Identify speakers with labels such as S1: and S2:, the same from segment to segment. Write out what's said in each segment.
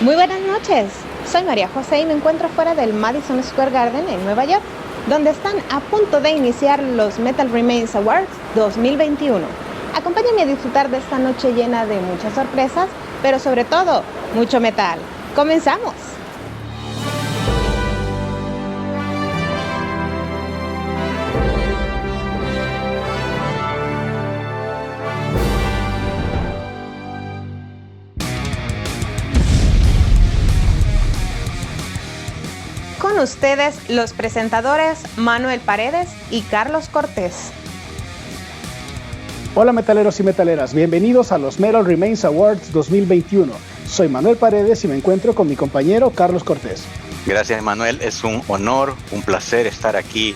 S1: Muy buenas noches, soy María José y me encuentro fuera del Madison Square Garden en Nueva York, donde están a punto de iniciar los Metal Remains Awards 2021. Acompáñenme a disfrutar de esta noche llena de muchas sorpresas, pero sobre todo, mucho metal. ¡Comenzamos! Con ustedes, los presentadores Manuel Paredes y Carlos Cortés.
S2: Hola metaleros y metaleras, bienvenidos a los Metal Remains Awards 2021. Soy Manuel Paredes y me encuentro con mi compañero Carlos Cortés.
S3: Gracias Manuel, es un honor, un placer estar aquí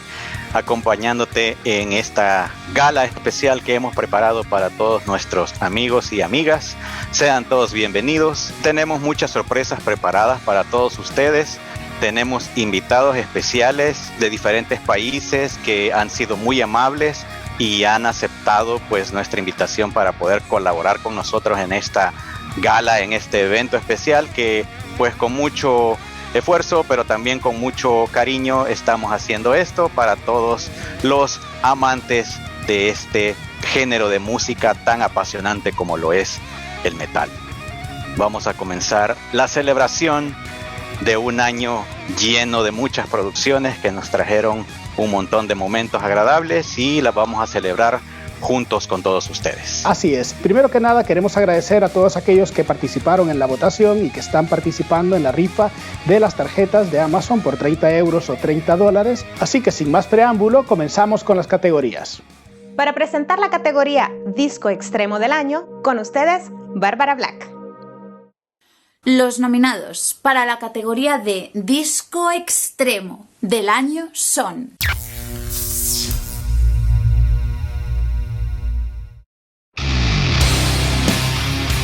S3: acompañándote en esta gala especial que hemos preparado para todos nuestros amigos y amigas. Sean todos bienvenidos, tenemos muchas sorpresas preparadas para todos ustedes. Tenemos invitados especiales de diferentes países que han sido muy amables y han aceptado pues nuestra invitación para poder colaborar con nosotros en esta gala, en este evento especial que pues con mucho esfuerzo pero también con mucho cariño estamos haciendo esto para todos los amantes de este género de música tan apasionante como lo es el metal. Vamos a comenzar la celebración de un año lleno de muchas producciones que nos trajeron un montón de momentos agradables y las vamos a celebrar juntos con todos ustedes.
S2: Así es, primero que nada queremos agradecer a todos aquellos que participaron en la votación y que están participando en la rifa de las tarjetas de Amazon por 30 euros o $30, así que sin más preámbulo comenzamos con las categorías.
S1: Para presentar la categoría Disco Extremo del Año, con ustedes, Bárbara Black.
S4: Los nominados para la categoría de Disco Extremo del Año son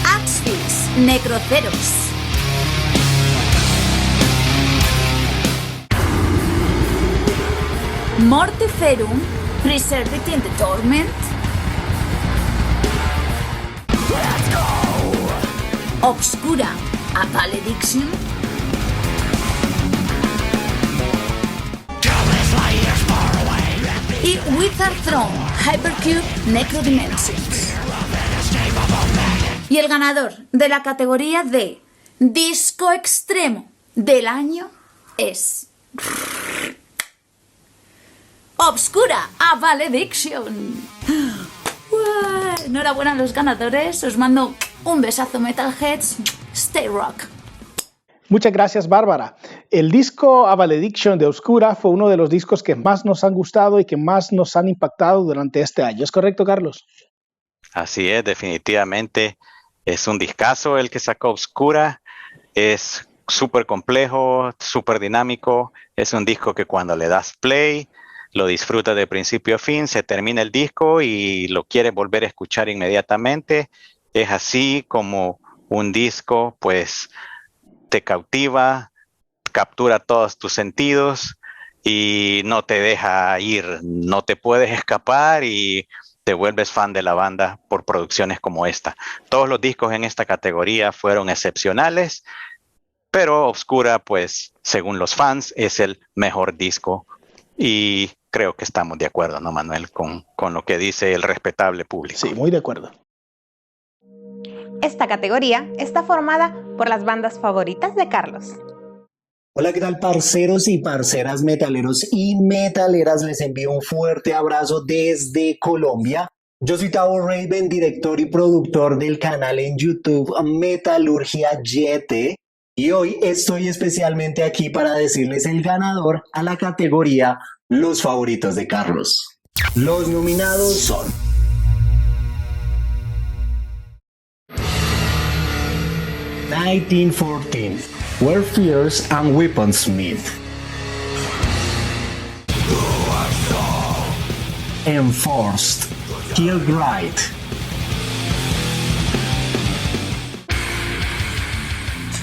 S4: Axis Necroceros, Mortiferum Preserved in the Torment, Obscura A Valediction, y Wizard Throne Hypercube Necrodimensions. Y el ganador de la categoría de Disco Extremo del Año es Obscura A Valediction. Enhorabuena a los ganadores, os mando un besazo Metalheads, stay rock.
S2: Muchas gracias Bárbara. El disco A Valediction de Obscura fue uno de los discos que más nos han gustado y que más nos han impactado durante este año. ¿Es correcto, Carlos?
S3: Así es, definitivamente es un discazo el que sacó Obscura, es súper complejo, súper dinámico, es un disco que cuando le das play lo disfrutas de principio a fin, se termina el disco y lo quieres volver a escuchar inmediatamente. Es así como un disco pues te cautiva, captura todos tus sentidos y no te deja ir, no te puedes escapar y te vuelves fan de la banda por producciones como esta. Todos los discos en esta categoría fueron excepcionales, pero Obscura pues según los fans es el mejor disco y creo que estamos de acuerdo, ¿no, Manuel? Con lo que dice el respetable público.
S2: Sí, muy de acuerdo.
S1: Esta categoría está formada por las bandas favoritas de Carlos.
S5: Hola, ¿qué tal, parceros y parceras metaleros y metaleras? Les envío un fuerte abrazo desde Colombia. Yo soy Tavo Raven, director y productor del canal en YouTube Metalurgia YT. Y hoy estoy especialmente aquí para decirles el ganador a la categoría Los favoritos de Carlos. Los nominados son 1914, Were Fierce and Weaponsmith, Enforced, Killgride,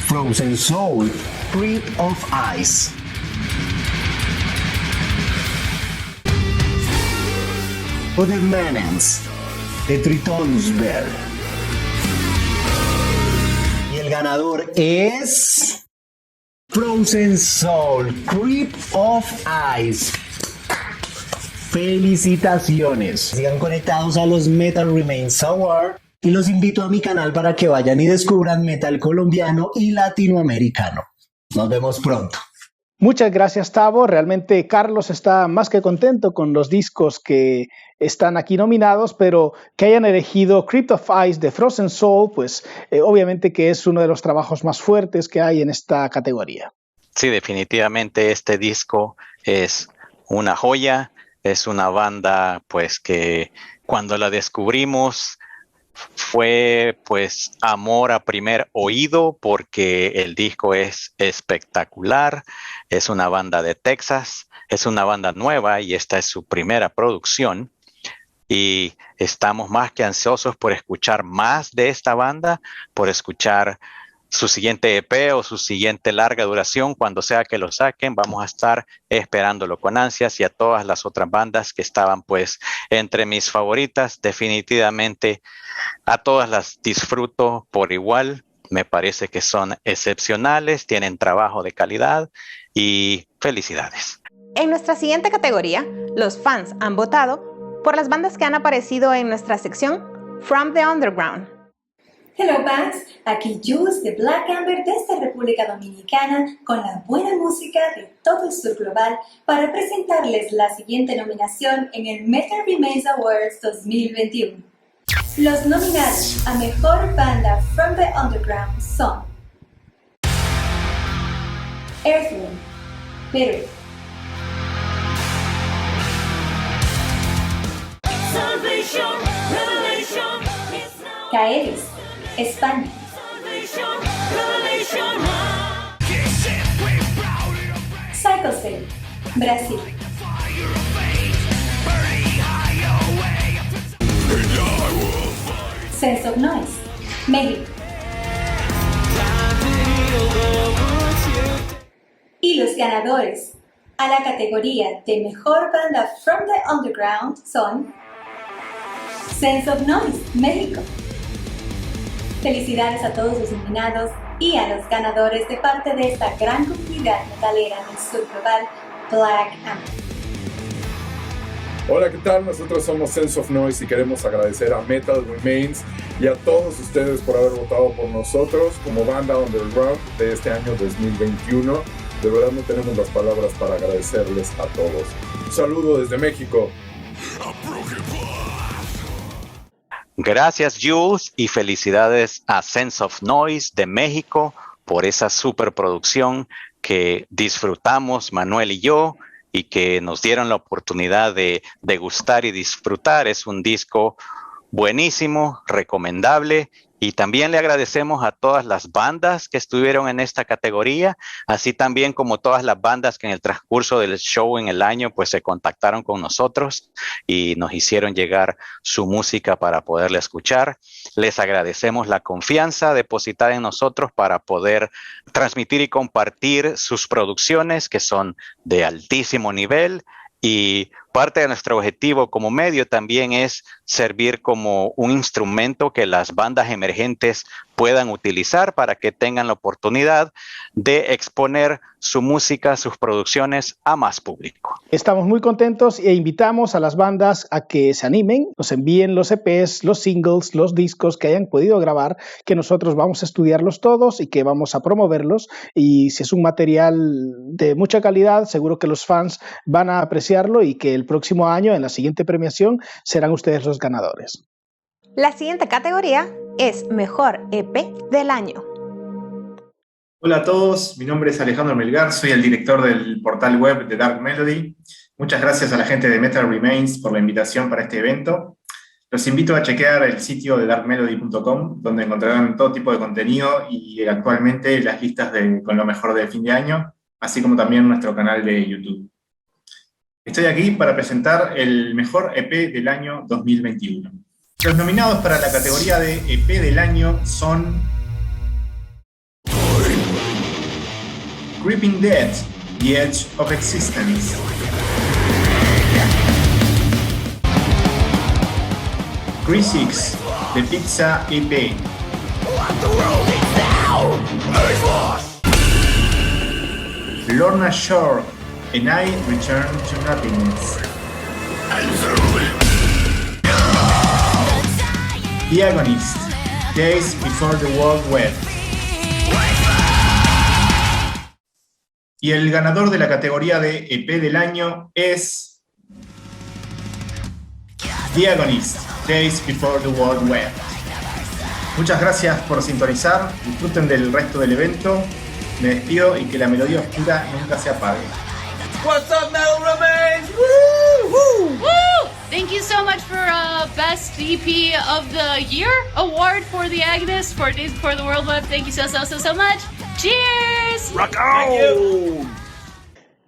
S5: Frozen Soul, Creed of Ice, Other Menace, The Tritonus Bear. Y el el ganador es Frozen Soul, Creep of Ice. Felicitaciones. Sigan conectados a los Metal Remains Award y los invito a mi canal para que vayan y descubran metal colombiano y latinoamericano. Nos vemos pronto.
S2: Muchas gracias, Tavo. Realmente Carlos está más que contento con los discos que están aquí nominados, pero que hayan elegido Crypt of Ice de Frozen Soul, pues obviamente que es uno de los trabajos más fuertes que hay en esta categoría.
S3: Sí, definitivamente este disco es una joya. Es una banda pues que cuando la descubrimos fue pues amor a primer oído, porque el disco es espectacular. Es una banda de Texas, es una banda nueva y esta es su primera producción. Y estamos más que ansiosos por escuchar más de esta banda, por escuchar su siguiente EP o su siguiente larga duración. Cuando sea que lo saquen, vamos a estar esperándolo con ansias. Y a todas las otras bandas que estaban pues entre mis favoritas, definitivamente a todas las disfruto por igual. Me parece que son excepcionales, tienen trabajo de calidad y felicidades.
S1: En nuestra siguiente categoría, los fans han votado por las bandas que han aparecido en nuestra sección From the Underground.
S6: Hello fans, aquí Jules de Black Amber desde República Dominicana con la buena música de todo el sur global para presentarles la siguiente nominación en el Metal Remains Awards 2021. Los nominados a Mejor Banda From the Underground son Earth, Wind, Perú, Caeris, España, Cycle Cell, Brasil, Sense of Noise, México. Y los ganadores a la categoría de Mejor Banda From the Underground son Sense of Noise, México. Felicidades a todos los nominados y a los ganadores de parte de esta gran comunidad metalera del sur global, Black Amber.
S7: Hola, ¿qué tal? Nosotros somos Sense of Noise y queremos agradecer a Metal Remains y a todos ustedes por haber votado por nosotros como banda underground de este año 2021. De verdad no tenemos las palabras para agradecerles a todos. Un saludo desde México.
S3: Gracias, Jules, y felicidades a Sense of Noise de México por esa superproducción que disfrutamos Manuel y yo, y que nos dieron la oportunidad de degustar y disfrutar. Es un disco buenísimo, recomendable, y también le agradecemos a todas las bandas que estuvieron en esta categoría, así también como todas las bandas que en el transcurso del show en el año pues se contactaron con nosotros y nos hicieron llegar su música para poderla escuchar. Les agradecemos la confianza depositada en nosotros para poder transmitir y compartir sus producciones, que son de altísimo nivel, y parte de nuestro objetivo como medio también es servir como un instrumento que las bandas emergentes puedan utilizar para que tengan la oportunidad de exponer su música, sus producciones a más público.
S2: Estamos muy contentos e invitamos a las bandas a que se animen, nos envíen los EPs, los singles, los discos que hayan podido grabar, que nosotros vamos a estudiarlos todos y que vamos a promoverlos, y si es un material de mucha calidad, seguro que los fans van a apreciarlo y que el próximo año, en la siguiente premiación, serán ustedes los ganadores.
S1: La siguiente categoría es Mejor EP del Año.
S8: Hola a todos, mi nombre es Alejandro Melgar, soy el director del portal web de Dark Melody. Muchas gracias a la gente de Metal Remains por la invitación para este evento. Los invito a chequear el sitio de darkmelody.com, donde encontrarán todo tipo de contenido y actualmente las listas con lo mejor del fin de año, así como también nuestro canal de YouTube. Estoy aquí para presentar el mejor EP del año 2021. Los nominados para la categoría de EP del año son Creeping Dead, The Edge of Existence, Chris Six, The Pizza EP, Lorna Shore, and I Return to Nothingness. The Agonist, Days Before the World Web. Y el ganador de la categoría de EP del año es The Agonist, Days Before the World Web. Muchas gracias por sintonizar, disfruten del resto del evento, me despido y que la melodía oscura nunca se apague.
S9: What's up, Metal Remains? Woo! Woo!
S10: Woo! Thank you so much for Best EP of the Year award for The Agonist for Days Before the World Web. Thank you so much. Cheers!
S9: Rock on!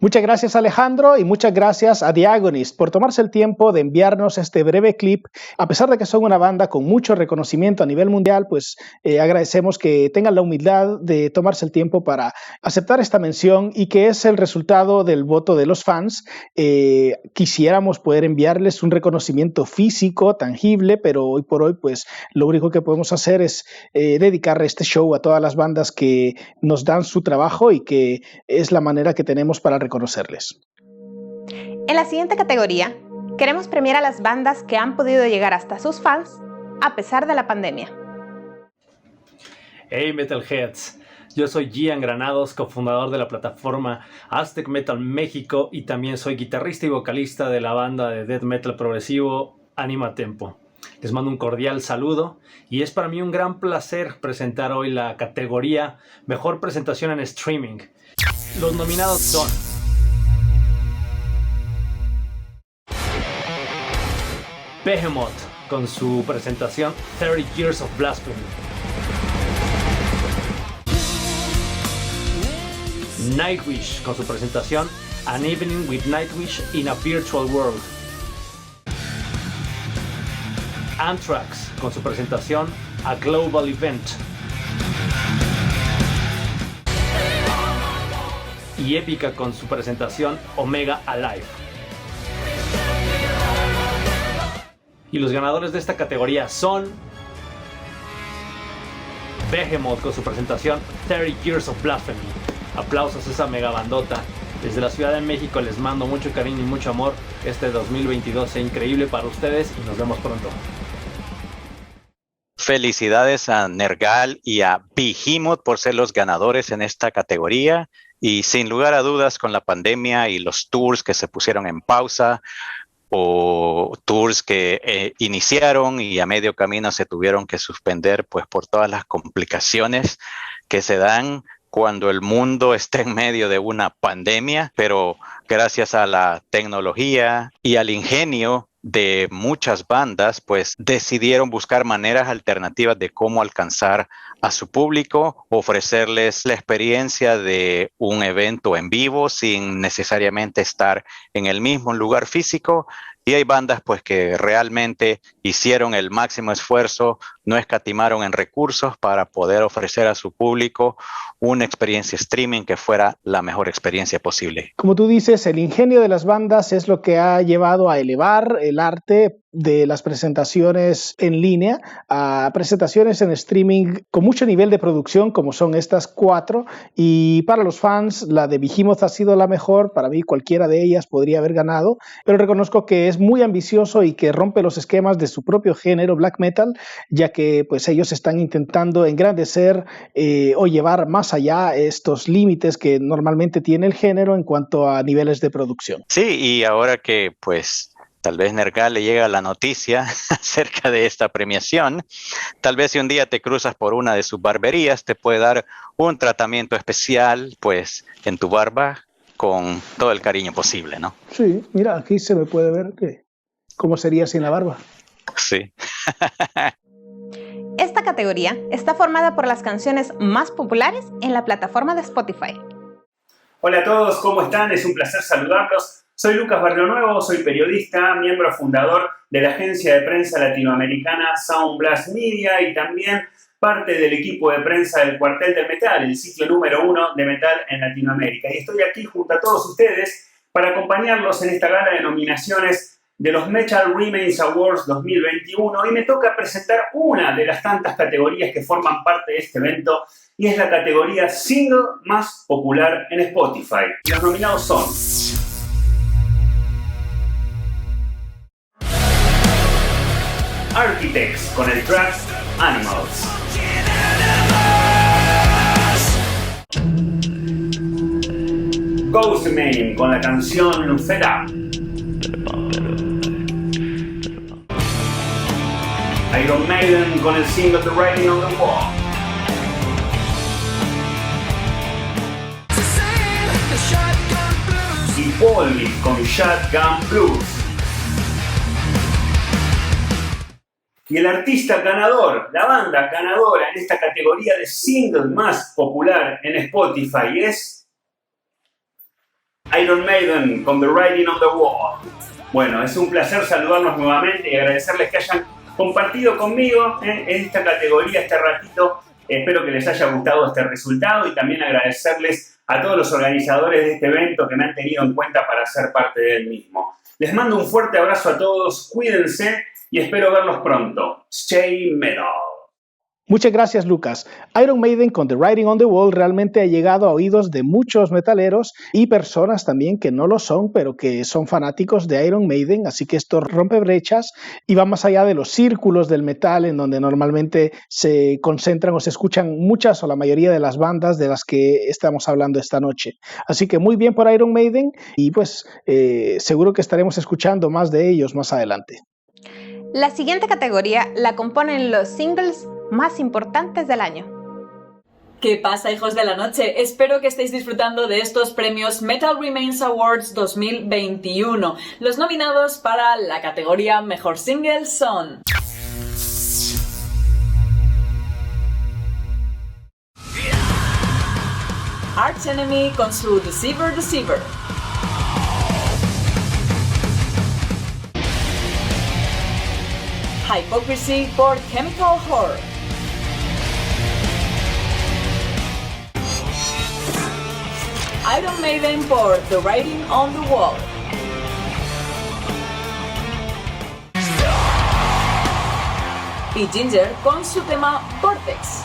S2: Muchas gracias, Alejandro, y muchas gracias a The Agonist por tomarse el tiempo de enviarnos este breve clip. A pesar de que son una banda con mucho reconocimiento a nivel mundial, pues agradecemos que tengan la humildad de tomarse el tiempo para aceptar esta mención y que es el resultado del voto de los fans. Quisiéramos poder enviarles un reconocimiento físico, tangible, pero hoy por hoy pues lo único que podemos hacer es dedicar este show a todas las bandas que nos dan su trabajo y que es la manera que tenemos para reconocerles.
S1: En la siguiente categoría, queremos premiar a las bandas que han podido llegar hasta sus fans a pesar de la pandemia.
S11: Hey Metalheads, yo soy Gian Granados, cofundador de la plataforma Aztec Metal México y también soy guitarrista y vocalista de la banda de death metal progresivo Anima Tempo. Les mando un cordial saludo y es para mí un gran placer presentar hoy la categoría Mejor Presentación en Streaming. Los nominados son Behemoth con su presentación 30 Years of Blasphemy, Nightwish con su presentación An Evening with Nightwish in a Virtual World, Anthrax con su presentación A Global Event y Epica con su presentación Omega Alive. Y los ganadores de esta categoría son Behemoth con su presentación 30 Years of Blasphemy. Aplausos a esa mega bandota. Desde la Ciudad de México les mando mucho cariño y mucho amor. Este 2022 sea increíble para ustedes y nos vemos pronto.
S3: Felicidades a Nergal y a Behemoth por ser los ganadores en esta categoría. Y sin lugar a dudas, con la pandemia y los tours que se pusieron en pausa, o tours que iniciaron y a medio camino se tuvieron que suspender pues por todas las complicaciones que se dan cuando el mundo está en medio de una pandemia, pero gracias a la tecnología y al ingenio de muchas bandas, pues decidieron buscar maneras alternativas de cómo alcanzar a su público, ofrecerles la experiencia de un evento en vivo sin necesariamente estar en el mismo lugar físico. Y hay bandas pues que realmente hicieron el máximo esfuerzo, no escatimaron en recursos para poder ofrecer a su público una experiencia streaming que fuera la mejor experiencia posible.
S2: Como tú dices, el ingenio de las bandas es lo que ha llevado a elevar el arte de las presentaciones en línea a presentaciones en streaming con mucho nivel de producción como son estas 4, y para los fans la de Behemoth ha sido la mejor. Para mí cualquiera de ellas podría haber ganado, pero reconozco que es muy ambicioso y que rompe los esquemas de su propio género black metal, ya que pues ellos están intentando engrandecer o llevar más allá estos límites que normalmente tiene el género en cuanto a niveles de producción.
S3: Sí, y ahora que pues tal vez Nergal le llega la noticia acerca de esta premiación, tal vez si un día te cruzas por una de sus barberías, te puede dar un tratamiento especial pues en tu barba con todo el cariño posible, ¿no?
S2: Sí, mira, aquí se me puede ver que cómo sería sin la barba.
S3: Sí.
S1: Esta categoría está formada por las canciones más populares en la plataforma de Spotify.
S12: Hola a todos, ¿cómo están? Es un placer saludarlos. Soy Lucas Barrionuevo, soy periodista, miembro fundador de la agencia de prensa latinoamericana Sound Blast Media y también parte del equipo de prensa del Cuartel del Metal, el sitio número 1 de metal en Latinoamérica. Y estoy aquí junto a todos ustedes para acompañarlos en esta gala de nominaciones de los Metal Remains Awards 2021 y me toca presentar una de las tantas categorías que forman parte de este evento y es la categoría single más popular en Spotify. Los nominados son Architects con el track Animals, Ghostemane con la canción Fed Up, Iron Maiden con el single The Writing on the Wall, y Volbeat con Shotgun Blues. Y el artista ganador, la banda ganadora en esta categoría de single más popular en Spotify es Iron Maiden con The Writing on the Wall. Bueno, es un placer saludarlos nuevamente y agradecerles que hayan compartido conmigo en esta categoría este ratito. Espero que les haya gustado este resultado y también agradecerles a todos los organizadores de este evento que me han tenido en cuenta para ser parte del mismo. Les mando un fuerte abrazo a todos, cuídense y espero verlos pronto. Stay metal.
S2: Muchas gracias, Lucas. Iron Maiden con The Writing on the Wall realmente ha llegado a oídos de muchos metaleros y personas también que no lo son, pero que son fanáticos de Iron Maiden, así que esto rompe brechas y va más allá de los círculos del metal en donde normalmente se concentran o se escuchan muchas o la mayoría de las bandas de las que estamos hablando esta noche. Así que muy bien por Iron Maiden y pues seguro que estaremos escuchando más de ellos más adelante.
S1: La siguiente categoría la componen los singles más importantes del año.
S13: ¿Qué pasa, hijos de la noche? Espero que estéis disfrutando de estos premios Metal Remains Awards 2021. Los nominados para la categoría Mejor Single son Arch Enemy con su Deceiver Deceiver, Hypocrisy por Chemical Horror, Iron Maiden por The Writing on the Wall, y Ginger con su tema Vortex.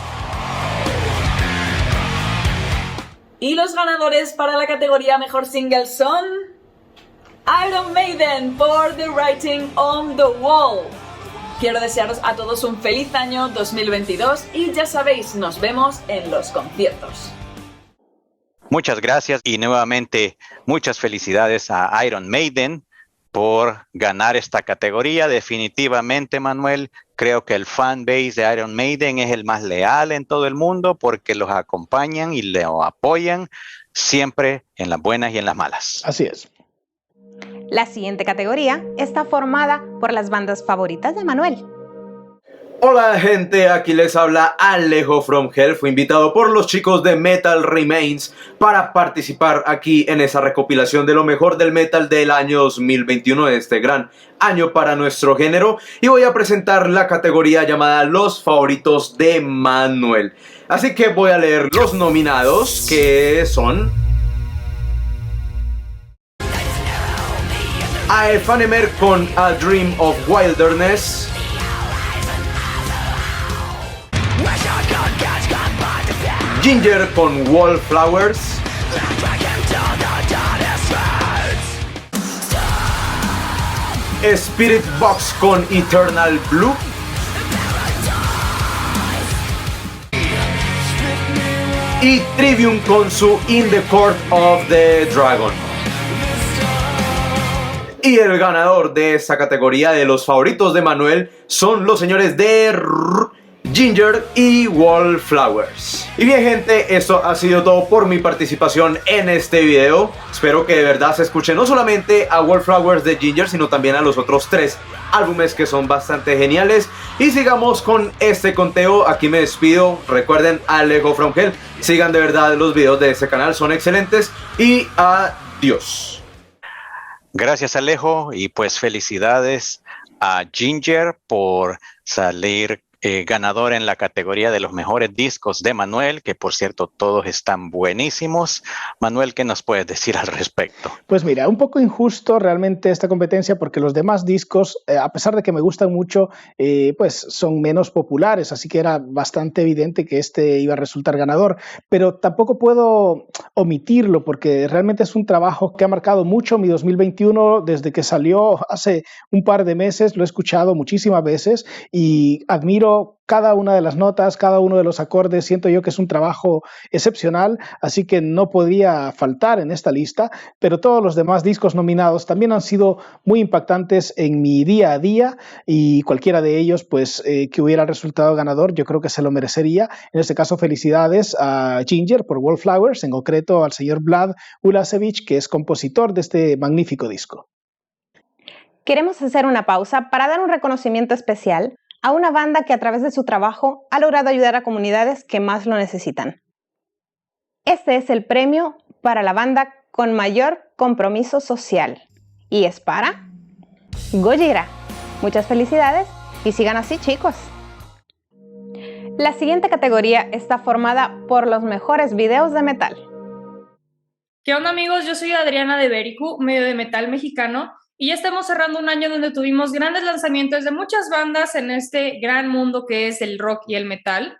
S13: Y los ganadores para la categoría Mejor Single son Iron Maiden por The Writing on the Wall. Quiero desearos a todos un feliz año 2022 y ya sabéis, nos vemos en los conciertos.
S3: Muchas gracias y nuevamente muchas felicidades a Iron Maiden por ganar esta categoría. Definitivamente, Manuel, creo que el fanbase de Iron Maiden es el más leal en todo el mundo porque los acompañan y lo apoyan siempre en las buenas y en las malas.
S2: Así es.
S1: La siguiente categoría está formada por las bandas favoritas de Manuel.
S14: Hola gente, aquí les habla Alejo from Hell. Fui invitado por los chicos de Metal Remains para participar aquí en esa recopilación de lo mejor del metal del año 2021, de este gran año para nuestro género, y voy a presentar la categoría llamada Los Favoritos de Manuel. Así que voy a leer los nominados, que son Aefanemer con A Dream of Wilderness, Ginger con Wallflowers, Spirit Box con Eternal Blue, y Trivium con su In the Court of the Dragon. Y el ganador de esta categoría de los favoritos de Manuel son los señores de Ginger y Wallflowers. Y bien gente, esto ha sido todo por mi participación en este video. Espero que de verdad se escuche no solamente a Wallflowers de Ginger, sino también a los otros 3 álbumes que son bastante geniales. Y sigamos con este conteo. Aquí me despido. Recuerden, Alejo from Hell. Sigan de verdad los videos de este canal, son excelentes. Y adiós.
S3: Gracias, Alejo, y pues felicidades a Ginger por salir ganador en la categoría de los mejores discos de Manuel, que por cierto todos están buenísimos. Manuel, ¿qué nos puedes decir al respecto?
S2: Pues mira, un poco injusto realmente esta competencia porque los demás discos, a pesar de que me gustan mucho, pues son menos populares, así que era bastante evidente que este iba a resultar ganador, pero tampoco puedo omitirlo porque realmente es un trabajo que ha marcado mucho mi 2021 desde que salió hace un par de meses, lo he escuchado muchísimas veces y admiro cada una de las notas, cada uno de los acordes. Siento yo que es un trabajo excepcional, así que no podría faltar en esta lista, pero todos los demás discos nominados también han sido muy impactantes en mi día a día y cualquiera de ellos, pues que hubiera resultado ganador, yo creo que se lo merecería. En este caso, felicidades a Ginger por Wallflowers, en concreto al señor Vlad Ulasevich, que es compositor de este magnífico disco.
S1: Queremos hacer una pausa para dar un reconocimiento especial a una banda que a través de su trabajo ha logrado ayudar a comunidades que más lo necesitan. Este es el premio para la banda con mayor compromiso social y es para Gojira. Muchas felicidades y sigan así, chicos. La siguiente categoría está formada por los mejores videos de metal.
S15: ¿Qué onda, amigos? Yo soy Adriana de Bericu, medio de metal mexicano. Y ya estamos cerrando un año donde tuvimos grandes lanzamientos de muchas bandas en este gran mundo que es el rock y el metal.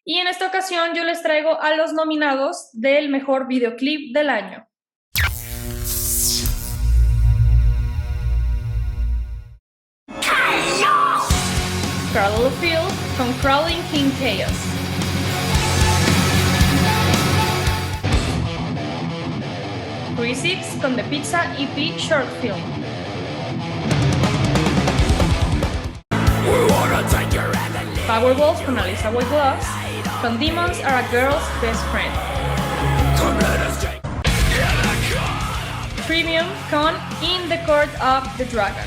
S15: Y en esta ocasión yo les traigo a los nominados del mejor videoclip del año. Cradle of Filth con Crawling King Chaos. Chris con The Pizza EP Short Film. Powerwolf con Alyssa White Gloves, con Demons Are a Girl's Best Friend. Premium con In the Court of the Dragon.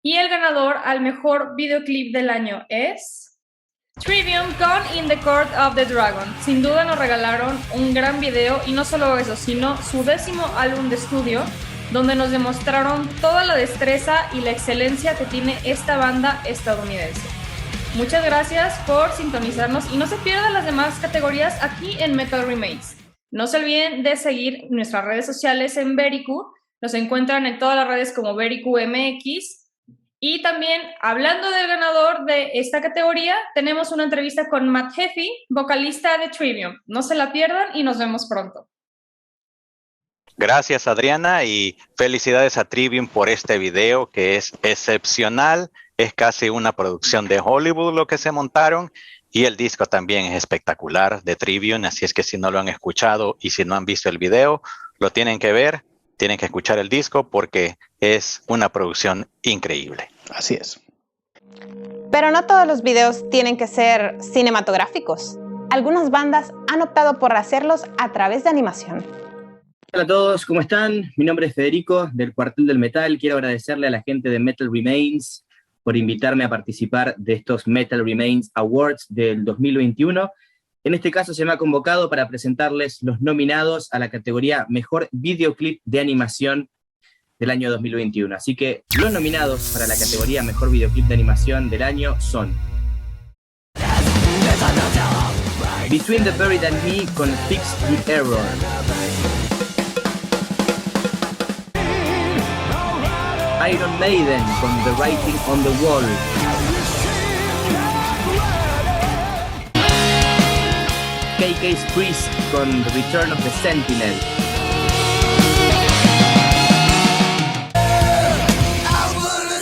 S15: Y el ganador al mejor videoclip del año es Trivium con In the Court of the Dragon. Sin duda nos regalaron un gran video y no solo eso, sino su 10º álbum de estudio, donde nos demostraron toda la destreza y la excelencia que tiene esta banda estadounidense. Muchas gracias por sintonizarnos y no se pierdan las demás categorías aquí en Metal Remains. No se olviden de seguir nuestras redes sociales en Bericu, nos encuentran en todas las redes como BericuMX y también, hablando del ganador de esta categoría, tenemos una entrevista con Matt Heffy, vocalista de Trivium. No se la pierdan y nos vemos pronto.
S3: Gracias, Adriana, y felicidades a Trivium por este video que es excepcional. Es casi una producción de Hollywood lo que se montaron y el disco también es espectacular de Trivium, así es que si no lo han escuchado y si no han visto el video, lo tienen que ver, tienen que escuchar el disco porque es una producción increíble.
S2: Así es.
S1: Pero no todos los videos tienen que ser cinematográficos. Algunas bandas han optado por hacerlos a través de animación.
S16: Hola a todos, ¿cómo están? Mi nombre es Federico, del Cuartel del Metal. Quiero agradecerle a la gente de Metal Remains por invitarme a participar de estos Metal Remains Awards del 2021. En este caso se me ha convocado para presentarles los nominados a la categoría Mejor Videoclip de Animación del año 2021. Así que los nominados para la categoría Mejor Videoclip de Animación del año son Between the Buried and Me con Fix the Error, Iron Maiden con The Writing on the Wall, KK's Priest con The Return of the Sentinel,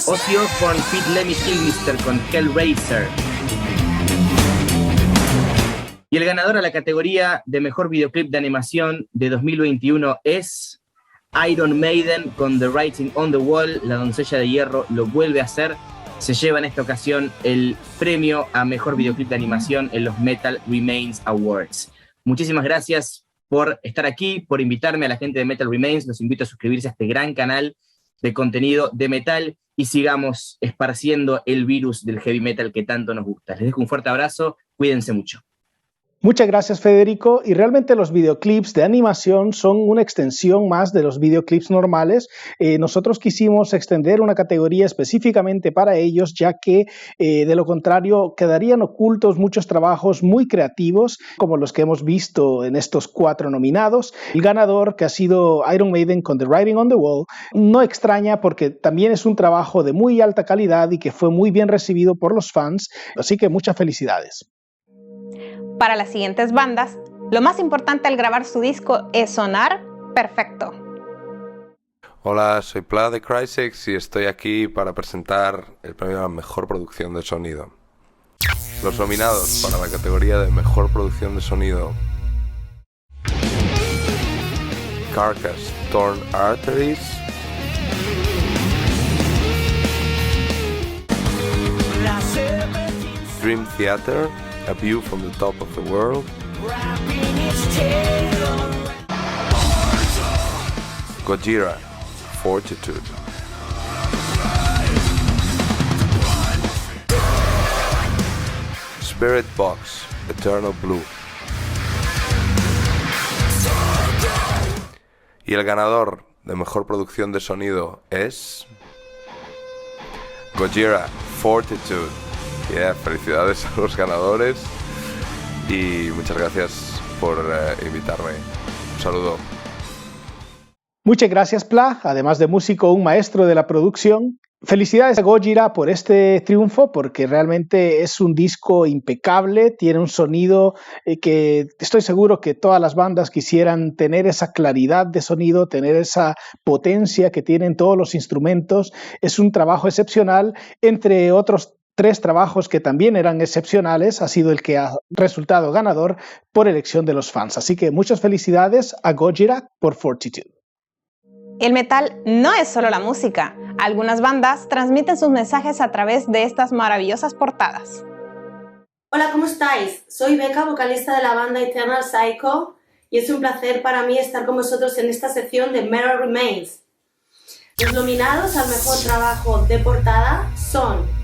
S16: Ozzy Osbourne feat. Lemmy Kilmister con Hellraiser. Y el ganador a la categoría de Mejor Videoclip de Animación de 2021 es Iron Maiden con The Writing on the Wall. La Doncella de Hierro lo vuelve a hacer. Se lleva en esta ocasión el premio a Mejor Videoclip de Animación en los Metal Remains Awards. Muchísimas gracias por estar aquí, por invitarme a la gente de Metal Remains. Los invito a suscribirse a este gran canal de contenido de metal y sigamos esparciendo el virus del heavy metal que tanto nos gusta. Les dejo un fuerte abrazo, cuídense mucho.
S2: Muchas gracias, Federico. Y realmente los videoclips de animación son una extensión más de los videoclips normales. Nosotros quisimos extender una categoría específicamente para ellos, ya que de lo contrario quedarían ocultos muchos trabajos muy creativos, como los que hemos visto en estos 4 nominados. El ganador, que ha sido Iron Maiden con The Writing on the Wall, no extraña porque también es un trabajo de muy alta calidad y que fue muy bien recibido por los fans. Así que muchas felicidades.
S1: Para las siguientes bandas, lo más importante al grabar su disco es sonar perfecto.
S17: Hola, soy Pla de Crysex y estoy aquí para presentar el premio a la mejor producción de sonido. Los nominados para la categoría de mejor producción de sonido: Carcass, Torn Arteries, Dream Theater, A View from the Top of the World, Gojira, Fortitude, Spirit Box, Eternal Blue. Y el ganador de mejor producción de sonido es Gojira, Fortitude. Felicidades a los ganadores y muchas gracias por invitarme. Un saludo.
S2: Muchas gracias, Pla. Además de músico, un maestro de la producción. Felicidades a Gojira por este triunfo, porque realmente es un disco impecable, tiene un sonido que estoy seguro que todas las bandas quisieran tener, esa claridad de sonido, tener esa potencia que tienen todos los instrumentos. Es un trabajo excepcional, entre otros 3 trabajos que también eran excepcionales, ha sido el que ha resultado ganador por elección de los fans. Así que muchas felicidades a Gojira por Fortitude.
S1: El metal no es solo la música. Algunas bandas transmiten sus mensajes a través de estas maravillosas portadas.
S18: Hola, ¿cómo estáis? Soy Becca, vocalista de la banda Eternal Psycho, y es un placer para mí estar con vosotros en esta sección de Metal Remains. Los nominados al mejor trabajo de portada son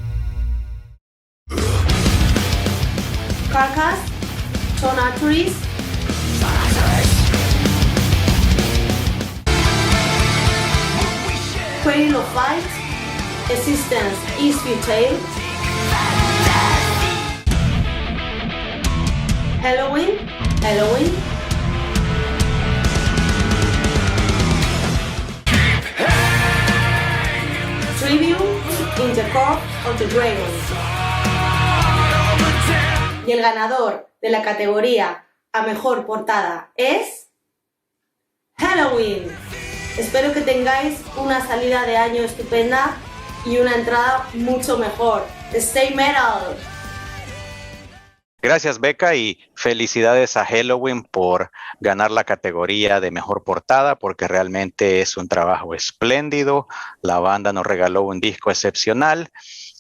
S18: Carcass, Torn Arteries, Cradle of Fight, Existence is Futile, Halloween, Tribute in the Court of the Dragons. Y el ganador de la categoría a mejor portada es Halloween. Espero que tengáis una salida de año estupenda y una entrada mucho mejor. Stay metal.
S3: Gracias, Becca, y felicidades a Halloween por ganar la categoría de mejor portada, porque realmente es un trabajo espléndido. La banda nos regaló un disco excepcional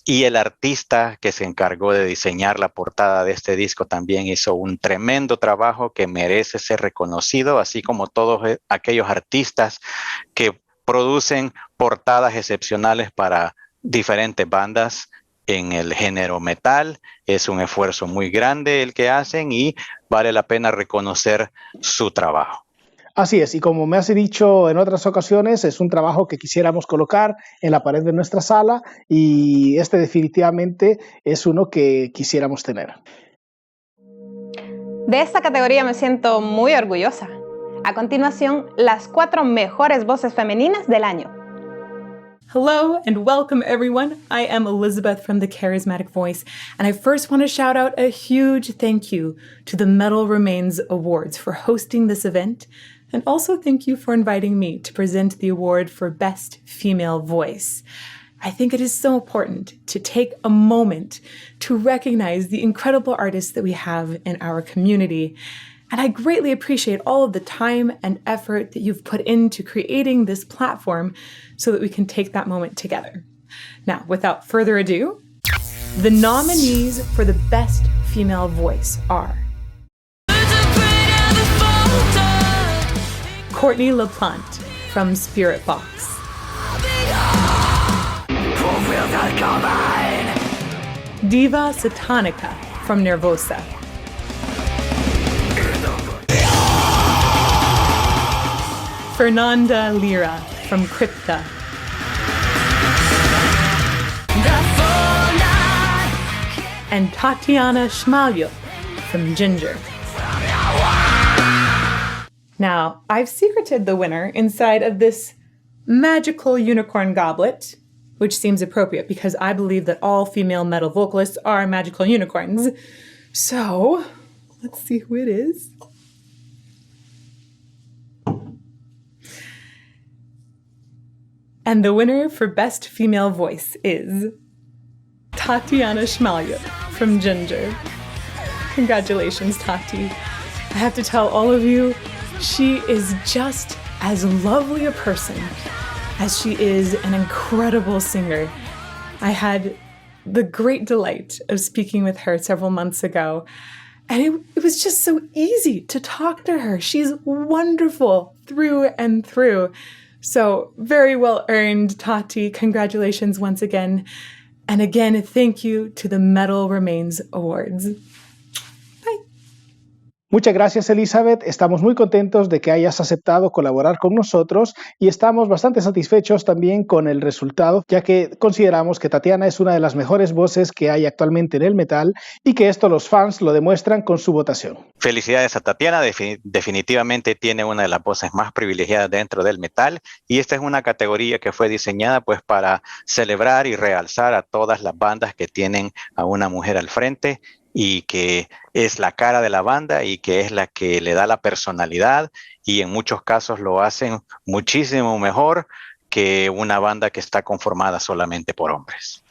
S3: y el artista que se encargó de diseñar la portada de este disco también hizo un tremendo trabajo que merece ser reconocido, así como todos aquellos artistas que producen portadas excepcionales para diferentes bandas en el género metal. Es un esfuerzo muy grande el que hacen y vale la pena reconocer su trabajo.
S2: Así es, y como me has dicho en otras ocasiones, es un trabajo que quisiéramos colocar en la pared de nuestra sala y este definitivamente es uno que quisiéramos tener.
S1: De esta categoría me siento muy orgullosa. A continuación, las 4 mejores voces femeninas del año.
S19: Hello and welcome everyone. I am Elizabeth from The Charismatic Voice, and I first want to shout out a huge thank you to the Metal Remains Awards for hosting this event, and also thank you for inviting me to present the award for Best Female Voice. I think it is so important to take a moment to recognize the incredible artists that we have in our community. And I greatly appreciate all of the time and effort that you've put into creating this platform so that we can take that moment together. Now, without further ado, the nominees for the Best Female Voice are Courtney LaPlante from Spirit Box, Diva Satanica from Nervosa, Fernanda Lira from Crypta. And Tatiana Schmalyo from Ginger. Now, I've secreted the winner inside of this magical unicorn goblet, which seems appropriate because I believe that all female metal vocalists are magical unicorns. So, let's see who it is. And the winner for Best Female Voice is Tatiana Schmalyo from Ginger. Congratulations, Tati. I have to tell all of you, she is just as lovely a person as she is an incredible singer. I had the great delight of speaking with her several months ago, and it was just so easy to talk to her. She's wonderful through and through. So very well earned, Tati. Congratulations once again. And again, thank you to the Metal Remains Awards.
S2: Muchas gracias, Elizabeth. Estamos muy contentos de que hayas aceptado colaborar con nosotros y estamos bastante satisfechos también con el resultado, ya que consideramos que Tatiana es una de las mejores voces que hay actualmente en el metal y que esto los fans lo demuestran con su votación.
S3: Felicidades a Tatiana, definitivamente tiene una de las voces más privilegiadas dentro del metal y esta es una categoría que fue diseñada pues para celebrar y realzar a todas las bandas que tienen a una mujer al frente y que es la cara de la banda y que es la que le da la personalidad y en muchos casos lo hacen muchísimo mejor que una banda que está conformada solamente por hombres.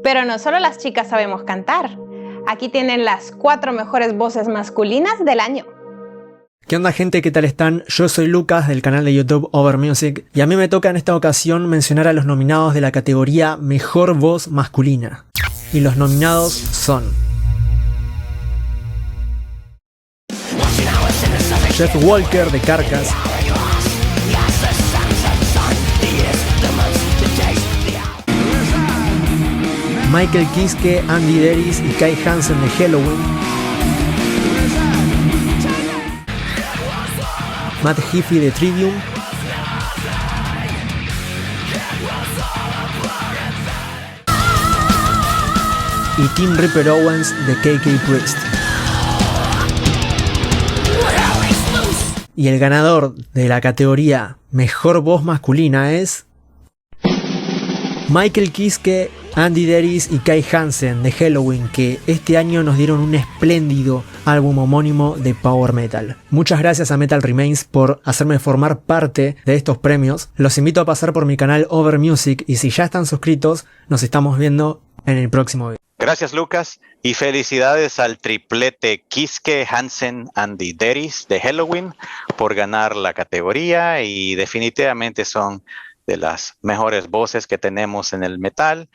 S1: Pero no solo las chicas sabemos cantar. Aquí tienen las 4 mejores voces masculinas del año.
S20: ¿Qué onda, gente? ¿Qué tal están? Yo soy Lucas del canal de YouTube Over Music y a mí me toca en esta ocasión mencionar a los nominados de la categoría Mejor Voz Masculina. Y los nominados son Jeff Walker de Carcass, Michael Kiske, Andy Deris y Kai Hansen de Helloween, Matt Heafy de Trivium, y Tim Ripper Owens de KK Priest. Y el ganador de la categoría Mejor Voz Masculina es Michael Kiske, Andy Deris y Kai Hansen de Helloween, que este año nos dieron un espléndido álbum homónimo de Power Metal. Muchas gracias a Metal Remains por hacerme formar parte de estos premios. Los invito a pasar por mi canal Over Music y si ya están suscritos, nos estamos viendo en el próximo video.
S3: Gracias, Lucas, y felicidades al triplete Kiske, Hansen, Andy Deris de Helloween por ganar la categoría y definitivamente son de las mejores voces que tenemos en el metal.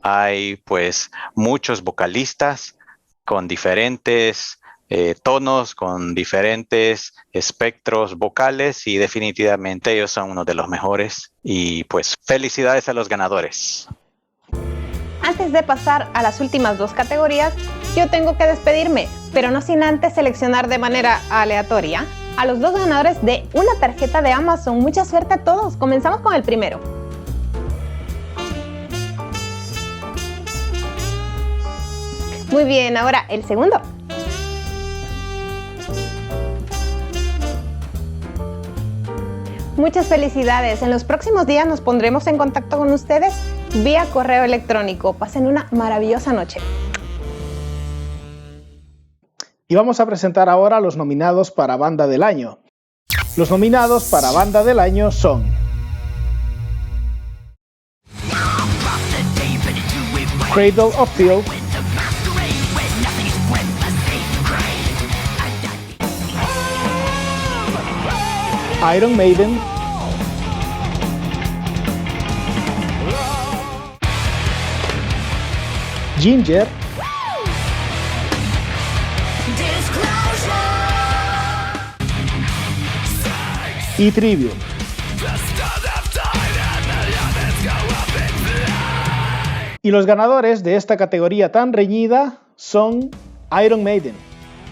S3: Hay pues muchos vocalistas con diferentes tonos, con diferentes espectros vocales y definitivamente ellos son uno de los mejores y pues felicidades a los ganadores.
S1: Antes de pasar a las últimas 2 categorías, yo tengo que despedirme, pero no sin antes seleccionar de manera aleatoria a los 2 ganadores de una tarjeta de Amazon. Mucha suerte a todos. Comenzamos con el primero. Muy bien, ahora el segundo. Muchas felicidades. En los próximos días nos pondremos en contacto con ustedes vía correo electrónico. Pasen una maravillosa noche.
S2: Y vamos a presentar ahora a los nominados para Banda del Año. Los nominados para Banda del Año son Cradle of Filth, Iron Maiden, Ginger, y Trivium. Y los ganadores de esta categoría tan reñida son Iron Maiden.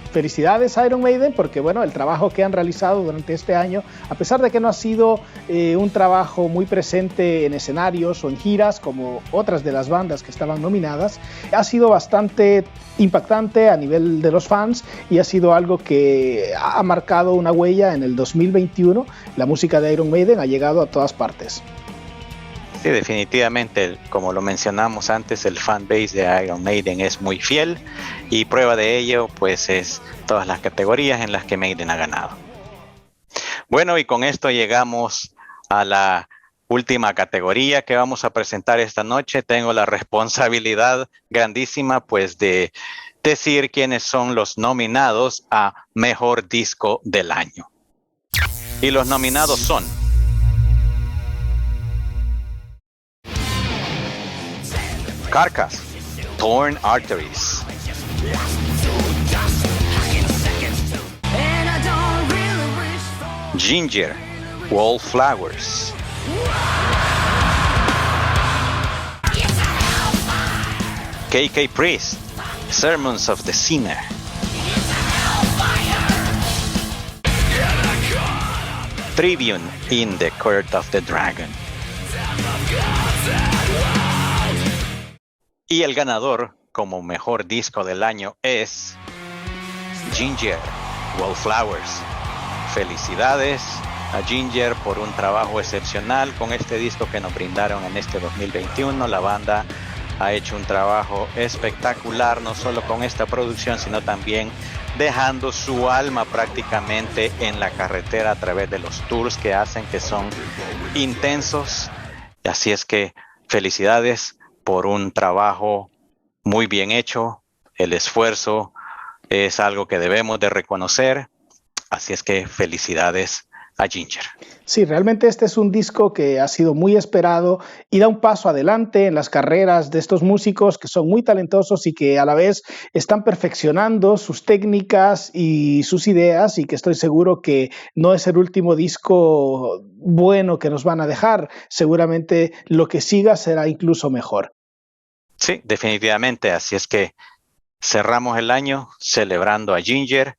S2: felicidades a Iron Maiden porque bueno, el trabajo que han realizado durante este año, a pesar de que no ha sido un trabajo muy presente en escenarios o en giras como otras de las bandas que estaban nominadas, ha sido bastante impactante a nivel de los fans y ha sido algo que ha marcado una huella en el 2021. La música de Iron Maiden ha llegado a todas partes.
S3: Sí, definitivamente, como lo mencionamos antes, el fanbase de Iron Maiden es muy fiel y prueba de ello pues es todas las categorías en las que Maiden ha ganado. Bueno, y con esto llegamos a la última categoría que vamos a presentar esta noche. Tengo la responsabilidad grandísima pues de decir quiénes son los nominados a Mejor Disco del Año. Y los nominados son Carcass, Torn Arteries, Ginger, Wallflowers, KK Priest, Sermons of the Sinner, Tribune in the Court of the Dragon. Y el ganador como mejor disco del año es Ginger, Wallflowers. Felicidades a Ginger por un trabajo excepcional con este disco que nos brindaron en este 2021. La banda ha hecho un trabajo espectacular, no solo con esta producción, sino también dejando su alma prácticamente en la carretera a través de los tours que hacen, que son intensos. Así es que felicidades por un trabajo muy bien hecho. El esfuerzo es algo que debemos de reconocer, así es que felicidades a Ginger.
S2: Sí, realmente este es un disco que ha sido muy esperado y da un paso adelante en las carreras de estos músicos que son muy talentosos y que a la vez están perfeccionando sus técnicas y sus ideas, y que estoy seguro que no es el último disco bueno que nos van a dejar. Seguramente lo que siga será incluso mejor.
S3: Sí, definitivamente, así es que cerramos el año celebrando a Ginger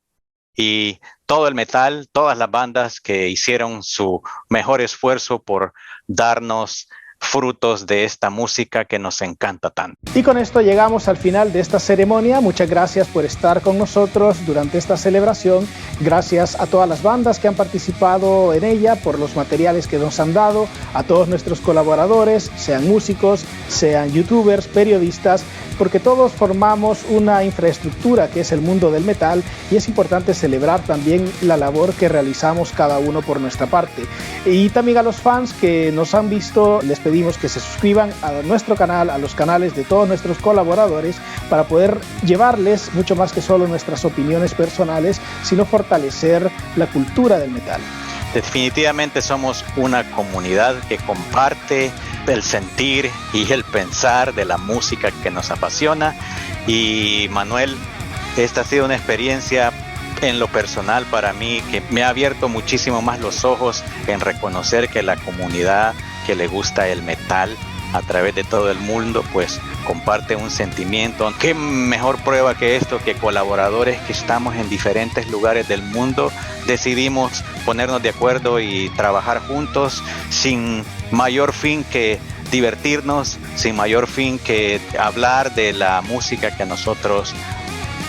S3: y todo el metal, todas las bandas que hicieron su mejor esfuerzo por darnos frutos de esta música que nos encanta tanto.
S2: Y con esto llegamos al final de esta ceremonia. Muchas gracias por estar con nosotros durante esta celebración. Gracias a todas las bandas que han participado en ella por los materiales que nos han dado, a todos nuestros colaboradores, sean músicos, sean youtubers, periodistas, porque todos formamos una infraestructura que es el mundo del metal, y es importante celebrar también la labor que realizamos cada uno por nuestra parte. Y también a los fans que nos han visto, les pedimos que se suscriban a nuestro canal, a los canales de todos nuestros colaboradores, para poder llevarles mucho más que solo nuestras opiniones personales, sino fortalecer la cultura del metal.
S3: Definitivamente somos una comunidad que comparte el sentir y el pensar de la música que nos apasiona. Y Manuel, esta ha sido una experiencia en lo personal para mí que me ha abierto muchísimo más los ojos en reconocer que la comunidad que le gusta el metal a través de todo el mundo pues comparte un sentimiento. Qué mejor prueba que esto, que colaboradores que estamos en diferentes lugares del mundo decidimos ponernos de acuerdo y trabajar juntos sin mayor fin que divertirnos, sin mayor fin que hablar de la música que a nosotros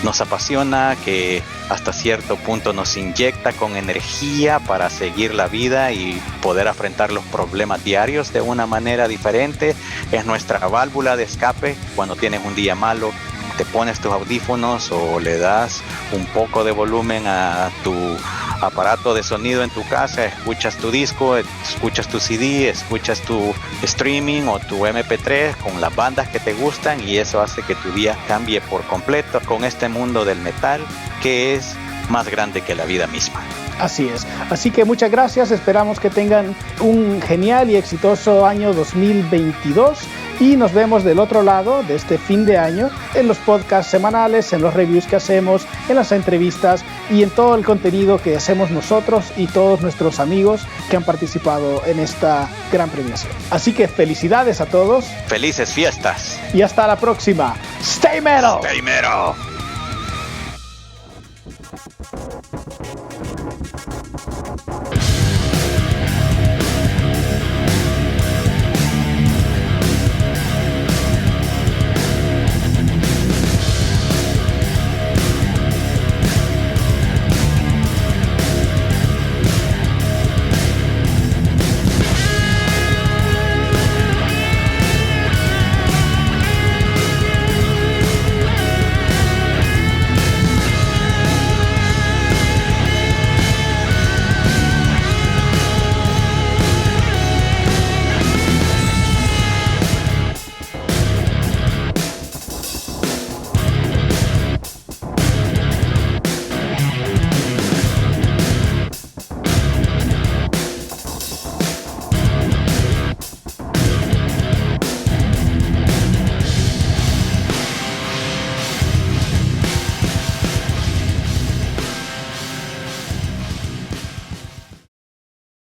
S3: nos apasiona, que hasta cierto punto nos inyecta con energía para seguir la vida y poder afrontar los problemas diarios de una manera diferente. Es nuestra válvula de escape. Cuando tienes un día malo, te pones tus audífonos o le das un poco de volumen a tu aparato de sonido en tu casa, escuchas tu disco, escuchas tu CD, escuchas tu streaming o tu MP3 con las bandas que te gustan, y eso hace que tu día cambie por completo con este mundo del metal que es más grande que la vida misma.
S2: Así es. Así que muchas gracias. Esperamos que tengan un genial y exitoso año 2022 y nos vemos del otro lado de este fin de año en los podcasts semanales, en los reviews que hacemos, en las entrevistas y en todo el contenido que hacemos nosotros y todos nuestros amigos que han participado en esta gran premiación. Así que felicidades a todos.
S3: Felices fiestas.
S2: Y hasta la próxima. Stay metal.
S3: Stay metal.